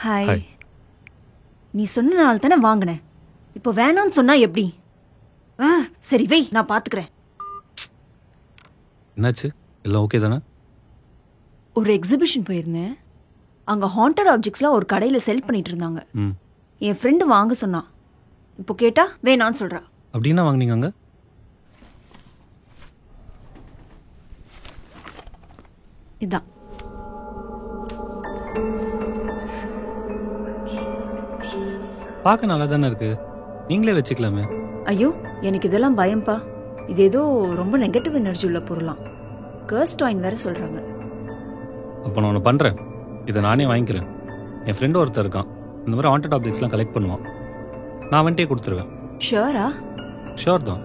Hi. Hi. நீ சொன்ன நாள் தானே வாங்கினேன். இப்போ வேணாம்னு சொன்னா எப்படி? சரி வை, நான் பாத்துக்கிறேன். என்னாச்சு? எல்லாம் ஓகே தானே? ஒரு எக்ஸிபிஷன் போயிருந்தேன். அங்க ஹாண்டட் ஆப்ஜெக்ட்ஸ்லாம் ஒரு கடையில செல் பண்ணிட்டு இருந்தாங்க. ம். என் ஃப்ரெண்டு வாங்க சொன்னான். இப்போ கேட்டா வேணான்னு சொல்றா. அப்படின்னா வாங்குனீங்க அங்க? இதான். பார்க்க நல்லா தானே இருக்கு. நீங்களே வச்சுக்கலாமே. ஐயோ, எனக்கு இதெல்லாம் பயம்பா. இது ஏதோ ரொம்ப நெகட்டிவ் எனர்ஜி உள்ள பொருளாம். கர்ஸ் டாயின் வேற சொல்றாங்க. அப்போ நான் ஒன்று பண்ணுறேன். இதை நானே வாங்கிக்கிறேன். என் ஃப்ரெண்டு ஒருத்தர் இருக்கான். இந்த மாதிரி ஹாண்டட் ஆப்ஜெக்ட்ஸ்லாம் கலெக்ட் பண்ணுவான். நான் வந்துட்டே கொடுத்துருவேன். ஷியோரா? ஷோர் தான்.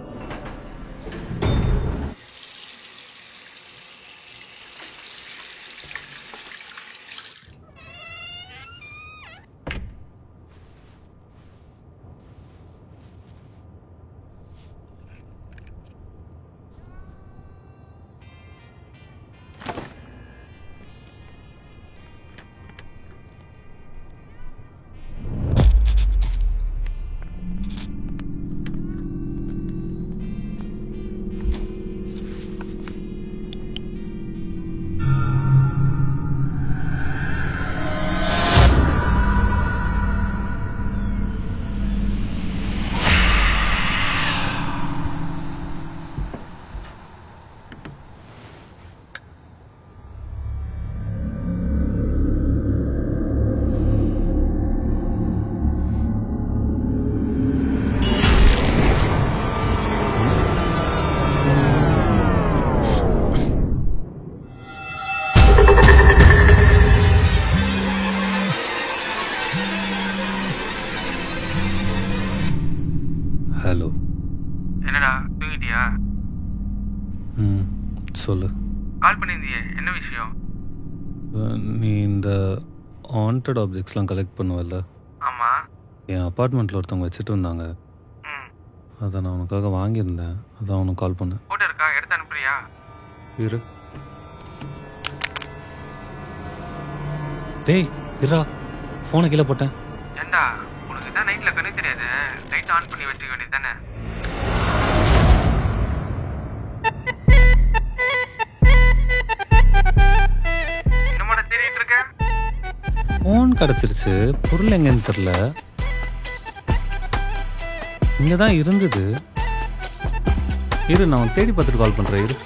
ஹலோ. என்னடா தூங்கிட்டியா? ம், சொல்லு. கால் பண்ணியிருந்தியே, என்ன விஷயம்? நீ இந்த ஹாண்டட் ஆப்ஜெக்ட்ஸ்லாம் கலெக்ட் பண்ணுவல்ல? ஆமாம். என் அப்பார்ட்மெண்ட்டில் ஒருத்தவங்க வச்சுட்டு இருந்தாங்க. ம். அதை நான் உனக்காக வாங்கியிருந்தேன். அதான் உனக்கு கால் பண்ணேன். ஃபோட்டோ இருக்கா? எடுத்து அனுப்புறியா? இரு. டேய் இருடா, ஃபோனை கீழே போட்டேன். ஏண்டா, உனக்கு தான் நைட்டில் கண்ணு தெரியாது, லைட் ஆன் பண்ணி வச்சுக்க வேண்டியது தானே? என்னமாட தேடிட்டு இருக்க? ஃபோன் கிடச்சிருச்சு, பொருள் எங்கன்னு தெரில. இங்கே தான் இருந்தது. இரு, நான் தேடி பார்த்துட்டு கால் பண்ணுறேன். இரு.